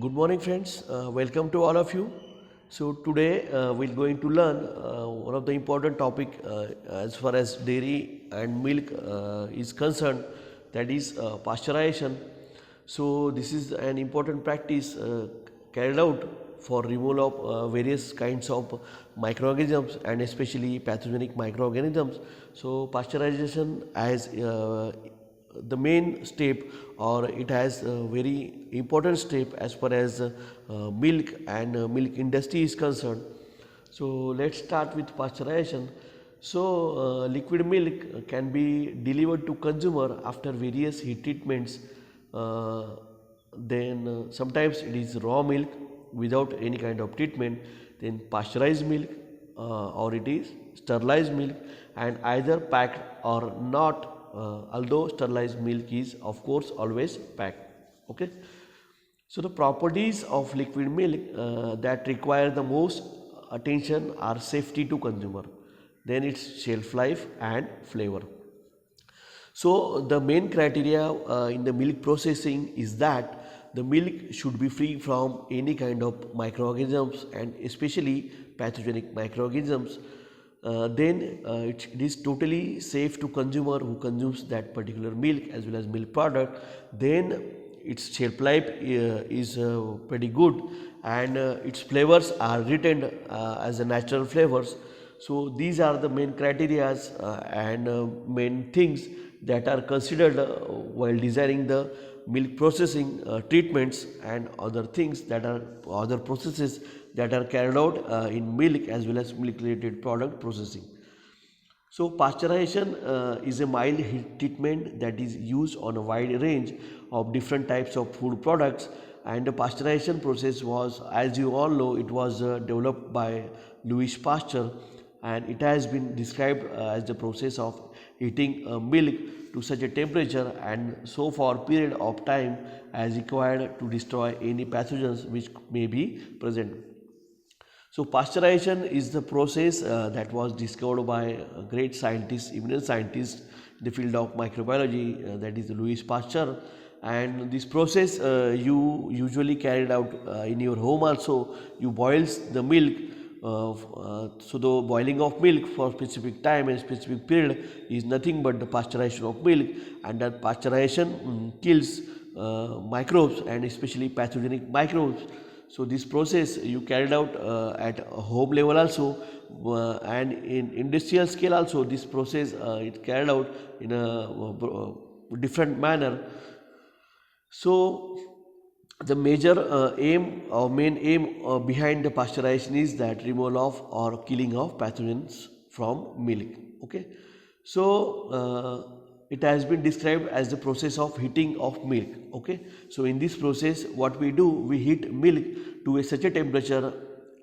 Good morning, friends. Welcome to all of you. So today we're going to learn one of the important topic as far as dairy and milk is concerned, that is pasteurization. So this is an important practice carried out for removal of various kinds of microorganisms and especially pathogenic microorganisms. So pasteurization as the main step, or it has a very important step as far as milk and milk industry is concerned. So let's start with pasteurization. So liquid milk can be delivered to consumer after various heat treatments. Then sometimes it is raw milk without any kind of treatment, then pasteurized milk, or it is sterilized milk, and either packed or not, although sterilized milk is of course always packed. Okay. So the properties of liquid milk that require the most attention are safety to consumer, then its shelf life and flavor. So the main criteria in the milk processing is that the milk should be free from any kind of microorganisms and especially pathogenic microorganisms. Then it is totally safe to consumer who consumes that particular milk as well as milk product. Then its shelf life is pretty good, and its flavors are retained as a natural flavors. So these are the main criteria and main things that are considered while designing the milk processing treatments and other things that are other processes that are carried out in milk as well as milk related product processing. So pasteurization is a mild heat treatment that is used on a wide range of different types of food products, and the pasteurization process was, as you all know, it was developed by Louis Pasteur, and it has been described as the process of heating milk to such a temperature and so for period of time as required to destroy any pathogens which may be present. So pasteurization is the process that was discovered by a great scientist, eminent scientist in the field of microbiology, that is Louis Pasteur. And this process you usually carried out in your home also. You boils the milk. So the boiling of milk for specific time and specific period is nothing but the pasteurization of milk, and that pasteurization kills microbes and especially pathogenic microbes. So this process you carried out at a home level also, and in industrial scale also this process it carried out in a different manner. So the major aim or main aim behind the pasteurization is that removal of or killing of pathogens from milk. Okay. So it has been described as the process of heating of milk. Okay. So in this process what we do, we heat milk to such a temperature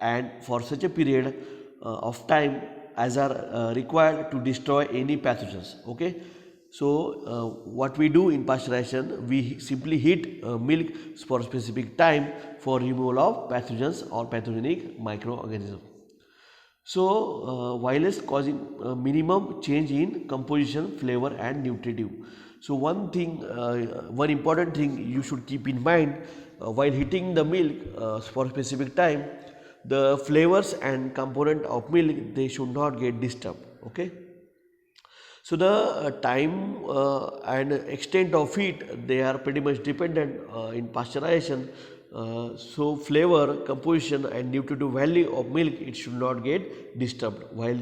and for such a period of time as are required to destroy any pathogens. Okay. So what we do in pasteurization, we simply heat milk for a specific time for removal of pathogens or pathogenic microorganisms. So whilst causing minimum change in composition, flavor and nutritive. So one important thing you should keep in mind while heating the milk for a specific time, the flavors and component of milk, they should not get disturbed. Okay. So the time and extent of heat, they are pretty much dependent in pasteurization. So flavor, composition and nutritive value of milk, it should not get disturbed while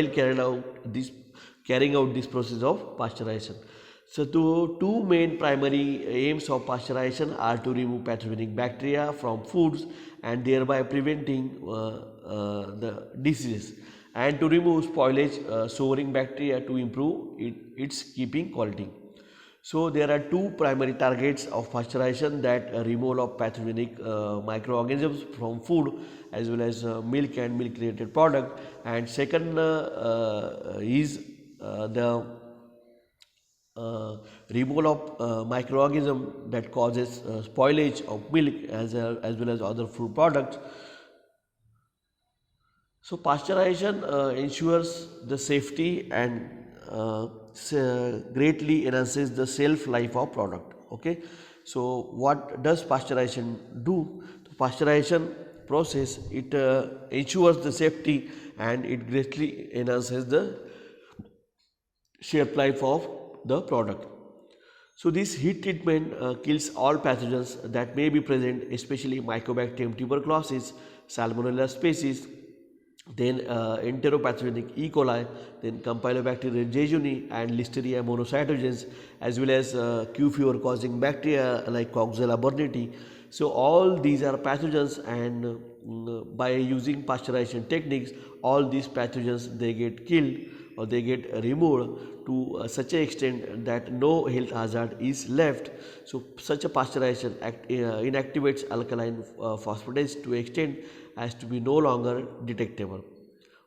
carrying out this process of pasteurization. So two main primary aims of pasteurization are to remove pathogenic bacteria from foods and thereby preventing the diseases, and to remove spoilage storing bacteria to improve its keeping quality. So there are two primary targets of pasteurization, that removal of pathogenic microorganisms from food as well as milk and milk related product, and second is the removal of microorganism that causes spoilage of milk as well as other food products. So pasteurization ensures the safety and greatly enhances the shelf life of product. Okay. So what does pasteurization do? The pasteurization process, it ensures the safety and it greatly enhances the shelf life of the product. So this heat treatment kills all pathogens that may be present, especially Mycobacterium tuberculosis, Salmonella species, then enteropathogenic E. coli, then Campylobacter jejuni and Listeria monocytogenes, as well as Q fever causing bacteria like Coxella burnetii. So all these are pathogens, and by using pasteurization techniques, all these pathogens, they get killed or they get removed to such an extent that no health hazard is left. So such a pasteurization inactivates alkaline phosphatase to extent as to be no longer detectable.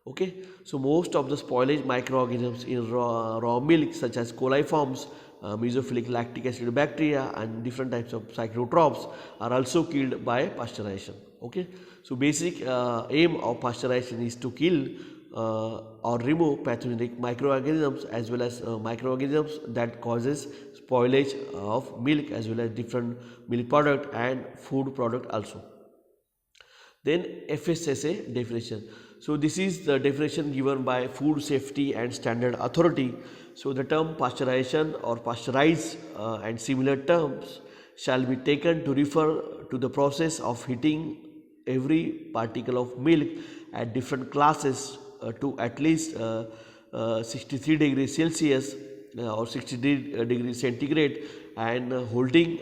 Okay, so most of the spoilage microorganisms in raw milk, such as coliforms, mesophilic lactic acid bacteria and different types of cyclotrophs, are also killed by pasteurization. Okay, so basic aim of pasteurization is to kill or remove pathogenic microorganisms, as well as microorganisms that causes spoilage of milk, as well as different milk product and food product also. Then FSSA definition. So this is the definition given by Food Safety and Standard Authority. So the term pasteurization or pasteurize and similar terms shall be taken to refer to the process of heating every particle of milk at different classes to at least 63 degrees Celsius or 63 degrees centigrade, and holding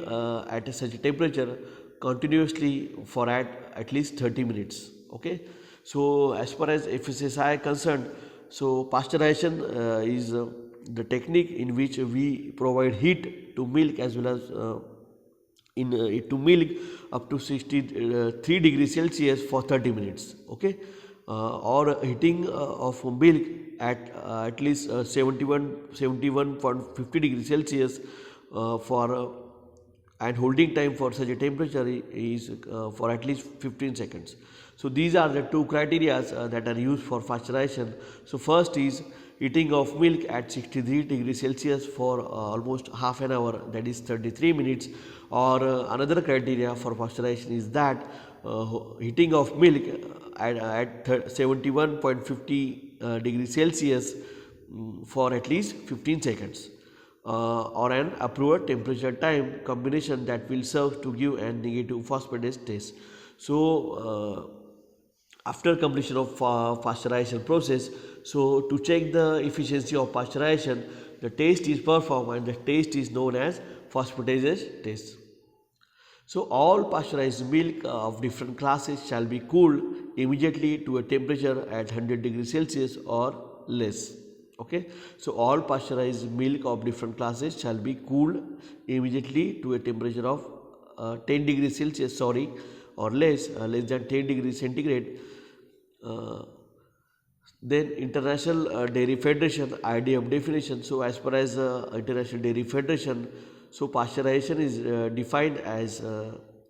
at such a temperature continuously for at least 30 minutes. Okay, so as far as FSSI concerned, so pasteurization is the technique in which we provide heat to milk, as well as to milk up to 63 degrees Celsius for 30 minutes. Okay, or heating of milk at least 71.50 degrees Celsius for and holding time for such a temperature is for at least 15 seconds. So these are the two criteria that are used for pasteurization. So first is heating of milk at 63 degrees Celsius for almost half an hour, that is 33 minutes. Or another criteria for pasteurization is that heating of milk at 71.50 degrees Celsius for at least 15 seconds. Or an approved temperature time combination that will serve to give a negative phosphatase test. So after completion of pasteurization process, so to check the efficiency of pasteurization, the test is performed, and the test is known as phosphatase test. So all pasteurized milk of different classes shall be cooled immediately to a temperature at 100 degrees Celsius or less. Okay, so all pasteurized milk of different classes shall be cooled immediately to a temperature of 10 degrees Celsius or less than 10 degrees centigrade. Then International Dairy Federation IDF definition. So as per as International Dairy Federation, so pasteurization is defined as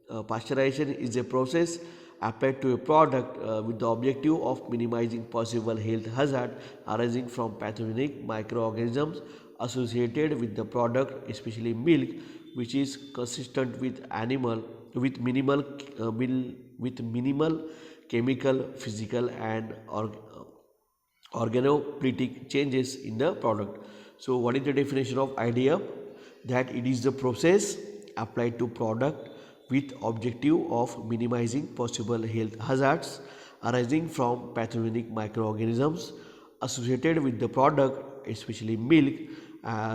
pasteurization is a process applied to a product with the objective of minimizing possible health hazard arising from pathogenic microorganisms associated with the product, especially milk, which is consistent with minimal chemical, physical and organoleptic changes in the product. So what is the definition of IDF? That it is the process applied to product with objective of minimizing possible health hazards arising from pathogenic microorganisms associated with the product, especially milk,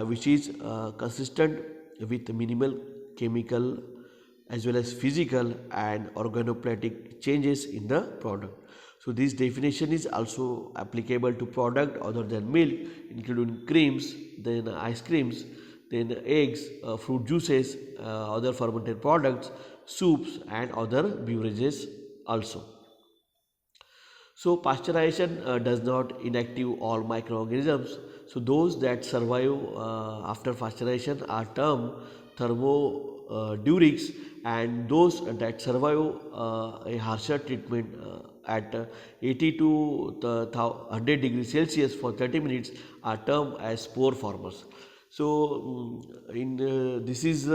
which is consistent with minimal chemical as well as physical and organoleptic changes in the product. So this definition is also applicable to product other than milk, including creams, then ice creams, then eggs, fruit juices, other fermented products, soups and other beverages also. So pasteurization does not inactive all microorganisms. So those that survive after pasteurization are termed thermodiurics, and those that survive a harsher treatment at 80 to 100 degrees Celsius for 30 minutes are termed as spore formers. So this is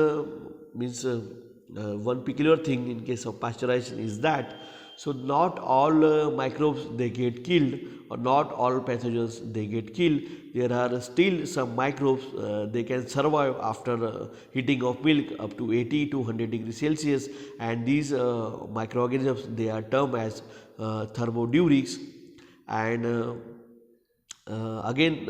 means one peculiar thing in case of pasteurization is that so not all microbes they get killed, or not all pathogens they get killed. There are still some microbes they can survive after heating of milk up to 80 to 100 degrees Celsius, and these microorganisms they are termed as thermodiurics. And again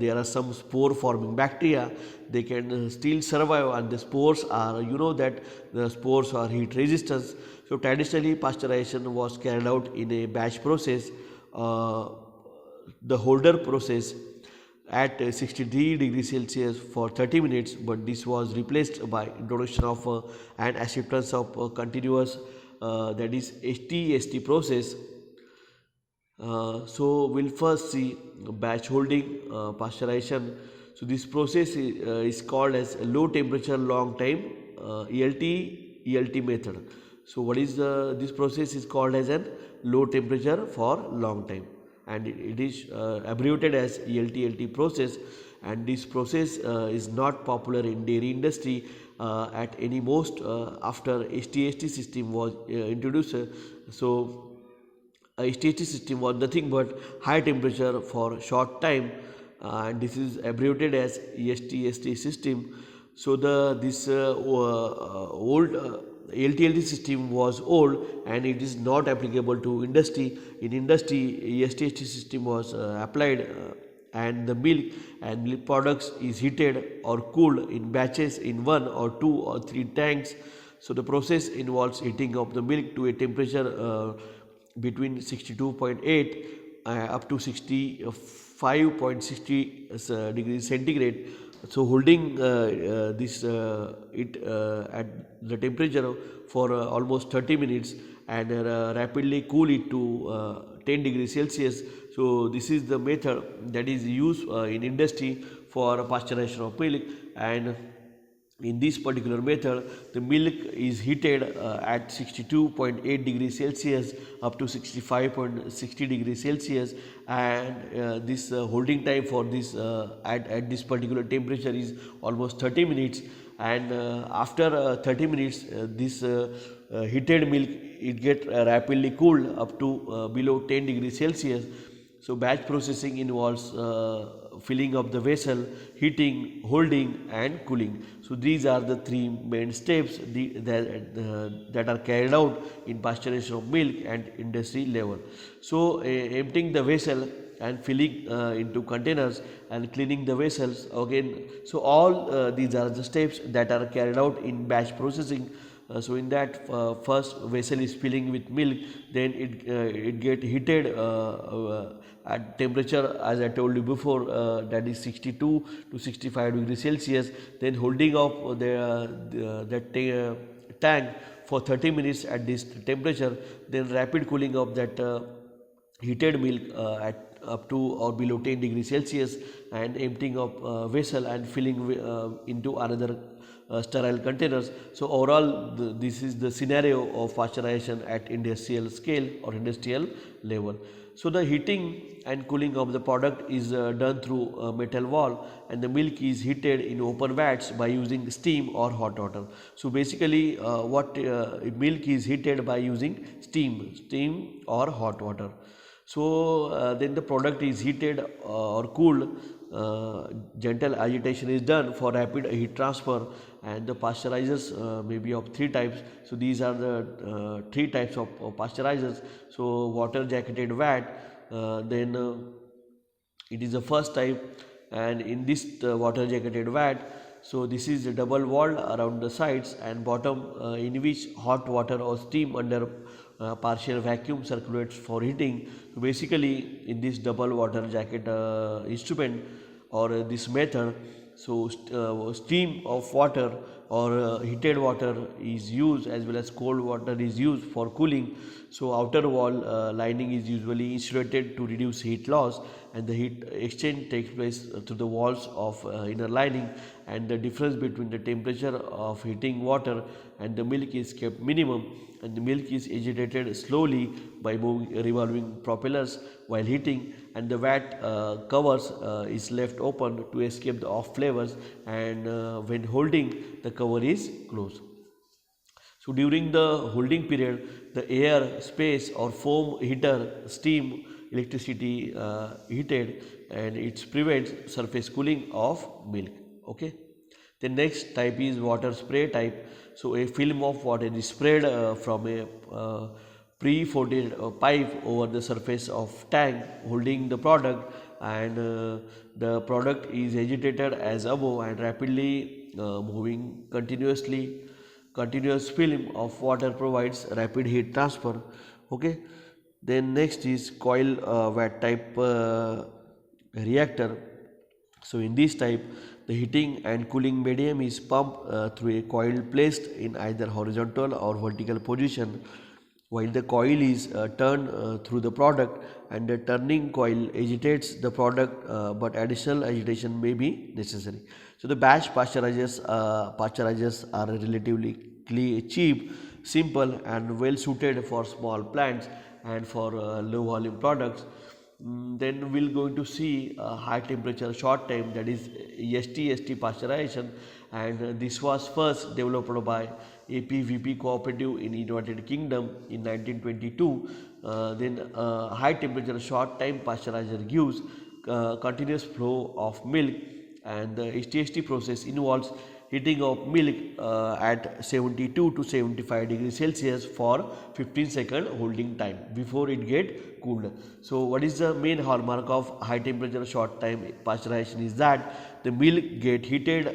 there are some spore forming bacteria, they can still survive, and the spores are, you know that the spores are heat resistant. So traditionally pasteurization was carried out in a batch process, the Holder process, at 63 degrees Celsius for 30 minutes, but this was replaced by introduction of an acceptance of continuous, that is HTST process. So we'll first see batch holding pasteurization. So this process is called as low temperature long time ELT method. So what is this process is called as an low temperature for long time, and it is abbreviated as ELT process. And this process is not popular in dairy industry at any most after HTST system was introduced. So HTST system was nothing but high temperature for short time, and this is abbreviated as ESTST system. So this old LTLT system was old, and it is not applicable to industry. In industry, ESTST system was applied, and the milk products is heated or cooled in batches in 1 or 2 or 3 tanks. So the process involves heating of the milk to a temperature between 62.8 up to 65.60 degrees centigrade. So holding this it at the temperature for almost 30 minutes, and rapidly cool it to 10 degrees Celsius. So this is the method that is used in industry for pasteurization of milk. And in this particular method, the milk is heated at 62.8 degrees Celsius up to 65.60 degrees Celsius, and this holding time for this at this particular temperature is almost 30 minutes. And after 30 minutes, this heated milk it get rapidly cooled up to below 10 degrees Celsius. So batch processing involves filling of the vessel, heating, holding and cooling. So these are the three main steps that are carried out in pasteurization of milk at industry level. So emptying the vessel and filling into containers and cleaning the vessels again. So all these are the steps that are carried out in batch processing. So in that first vessel is filling with milk, then it get heated at temperature as I told you before, that is 62 to 65 degrees Celsius. Then holding of that tank for 30 minutes at this temperature. Then rapid cooling of that heated milk at up to or below 10 degrees Celsius, and emptying of vessel and filling into another sterile containers. So overall this is the scenario of pasteurization at industrial scale or industrial level. So the heating and cooling of the product is done through a metal valve, and the milk is heated in open vats by using steam or hot water. So basically milk is heated by using steam or hot water. So then the product is heated or cooled. Gentle agitation is done for rapid heat transfer, and the pasteurizers may be of 3 types. So these are the 3 types of pasteurizers. So water jacketed vat, then it is the first type, and in this water jacketed vat, so this is a double walled around the sides and bottom, in which hot water or steam under partial vacuum circulates for heating. So basically in this double water jacket instrument or this method, so steam of water or heated water is used, as well as cold water is used for cooling. So outer wall lining is usually insulated to reduce heat loss, and the heat exchange takes place through the walls of inner lining, and the difference between the temperature of heating water and the milk is kept minimum, and the milk is agitated slowly by revolving propellers while heating, and the vat covers is left open to escape the off flavors, and when holding the cover is closed. So during the holding period, the air, space or foam heater, steam, electricity heated, and it prevents surface cooling of milk. Okay. The next type is water spray type. So a film of water is sprayed from a pre-floated pipe over the surface of tank holding the product, and the product is agitated as above and rapidly moving continuously. Continuous film of water provides rapid heat transfer. Okay. Then next is coil vat type reactor. So in this type, the heating and cooling medium is pumped through a coil placed in either horizontal or vertical position, while the coil is turned through the product, and the turning coil agitates the product, but additional agitation may be necessary. So the batch pasteurizers are relatively cheap, simple and well suited for small plants and for low volume products. Then we'll going to see high temperature short time, that is STST pasteurization, and this was first developed by APVP Cooperative in United Kingdom in 1922. Then high temperature short time pasteurizer gives continuous flow of milk, and the STST process involves heating of milk at 72 to 75 degrees Celsius for 15-second holding time before it get cooled. So what is the main hallmark of high temperature short time pasteurization is that the milk get heated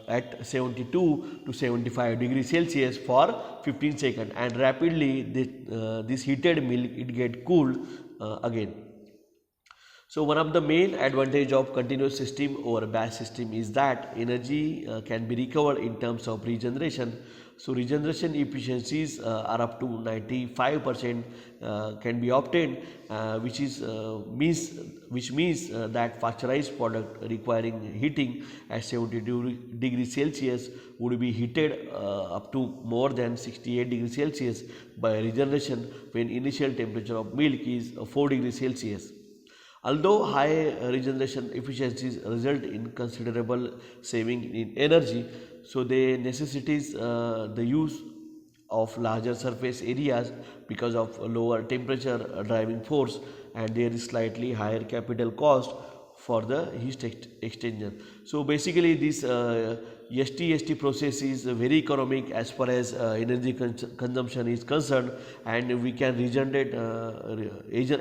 at 72 to 75 degrees Celsius for 15 seconds, and rapidly this heated milk it get cooled again. So one of the main advantage of continuous system over batch system is that energy can be recovered in terms of regeneration. So regeneration efficiencies are up to 95% can be obtained, which means that pasteurized product requiring heating at 72 degrees Celsius would be heated up to more than 68 degrees Celsius by regeneration when initial temperature of milk is 4 degrees Celsius. Although high regeneration efficiencies result in considerable saving in energy, so they necessitate the use of larger surface areas because of lower temperature driving force, and there is slightly higher capital cost for the heat exchanger. So basically this STST process is very economic as far as energy consumption is concerned, and we can regenerate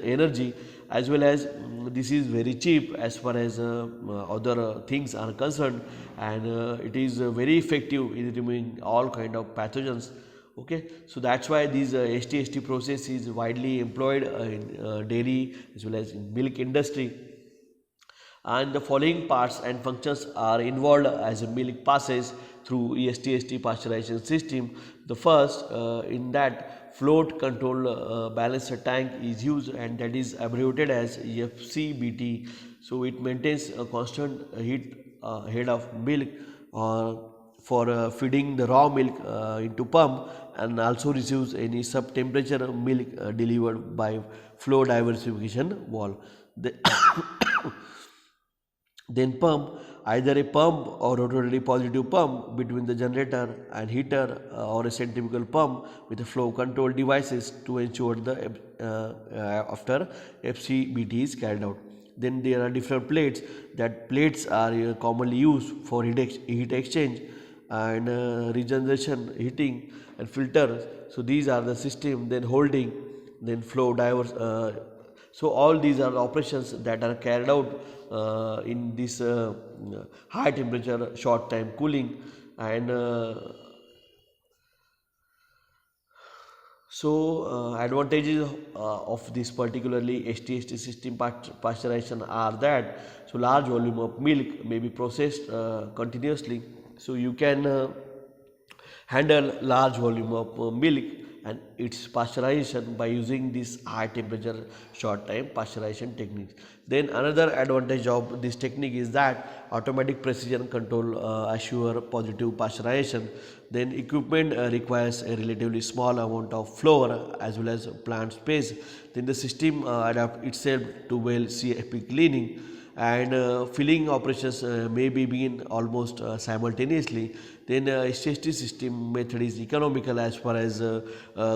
energy, as well as this is very cheap as far as other things are concerned, and it is very effective in removing all kind of pathogens. Okay, so that's why this STST process is widely employed in dairy as well as in milk industry. And the following parts and functions are involved as a milk passes through STST pasteurization system. The first in that float control balancer tank is used, and that is abbreviated as FCBT. So it maintains a constant heat head of milk for feeding the raw milk into pump, and also receives any sub temperature milk delivered by flow diversification valve. Then pump, either a pump or rotary positive pump between the generator and heater, or a centrifugal pump with a flow control devices to ensure the after FCBT is carried out. Then there are different plates. That plates are commonly used for heat exchange and regeneration, heating and filter. So these are the system. Then holding, then flow divers. So all these are the operations that are carried out in this high temperature short time cooling, and advantages of this particularly STST system pasteurization are that so large volume of milk may be processed continuously. So you can handle large volume of milk and its pasteurization by using this high temperature short time pasteurization techniques. Then another advantage of this technique is that automatic precision control assure positive pasteurization. Then equipment requires a relatively small amount of floor as well as plant space. Then the system adapt itself to well CFP cleaning, and filling operations may be begin almost simultaneously. Then SST system method is economical as far as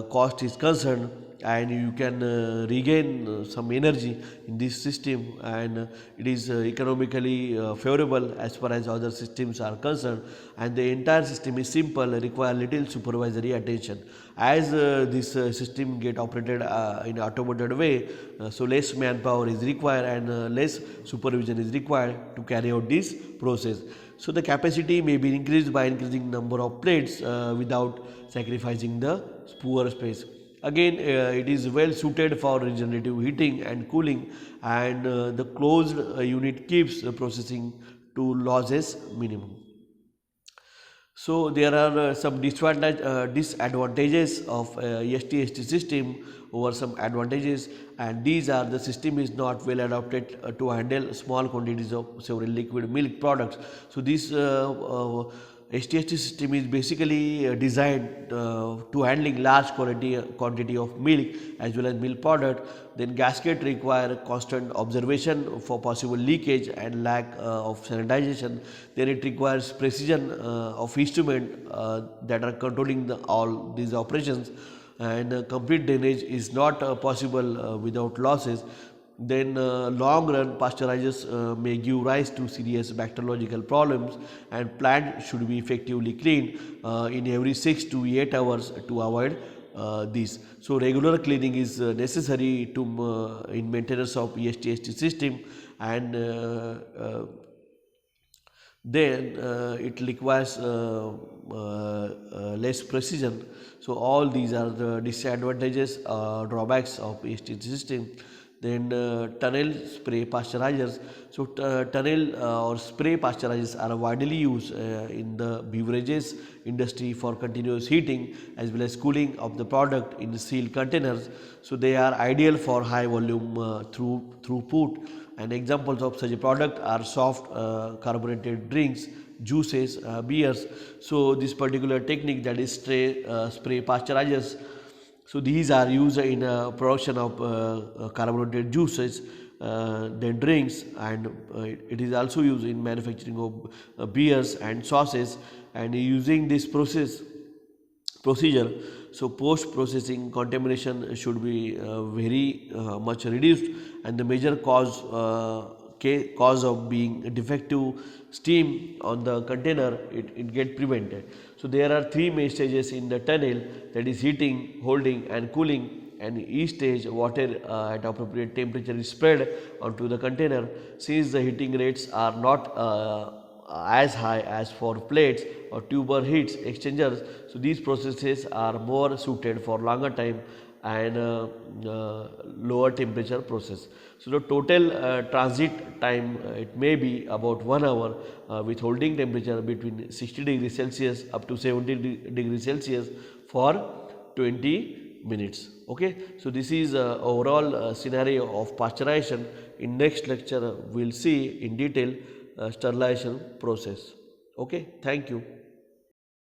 cost is concerned, and you can regain some energy in this system, and it is economically favorable as far as other systems are concerned, and the entire system is simple, require little supervisory attention. As this system get operated in automated way, so less manpower is required and less supervision is required to carry out this process. So the capacity may be increased by increasing number of plates without sacrificing the poor space. Again, it is well suited for regenerative heating and cooling, and the closed unit keeps processing to losses minimum. So there are some disadvantages of STST system over some advantages, and these are: the system is not well adapted to handle small quantities of several liquid milk products. So this STST system is basically designed to handling large quantity of milk as well as milk product. Then gasket require constant observation for possible leakage and lack of sanitization. Then it requires precision of instrument that are controlling all these operations, and complete drainage is not possible without losses. Then long run pasteurizers may give rise to serious bacteriological problems, and plant should be effectively cleaned in every 6 to 8 hours to avoid this. So regular cleaning is necessary to in maintenance of ESTST system, and then it requires less precision. So all these are the disadvantages, drawbacks of ESTST system. Then tunnel spray pasteurizers. So tunnel or spray pasteurizers are widely used in the beverages industry for continuous heating as well as cooling of the product in sealed containers. So they are ideal for high volume throughput, and examples of such a product are soft carbonated drinks, juices, beers. So this particular technique, that is spray pasteurizers, so these are used in production of carbonated juices, then drinks, and it is also used in manufacturing of beers and sauces. And using this procedure, so post processing contamination should be very much reduced, and the major cause of being defective steam on the container, it get prevented. So there are three main stages in the tunnel, that is heating, holding and cooling, and each stage water at appropriate temperature is spread onto the container. Since the heating rates are not as high as for plates or tuber heat exchangers, so these processes are more suited for longer time and lower temperature process. So the total transit time, it may be about 1 hour with holding temperature between 60 degrees Celsius up to 70 degrees Celsius for 20 minutes. Okay, so this is overall scenario of pasteurization. In next lecture we will see in detail sterilization process. Okay, thank you.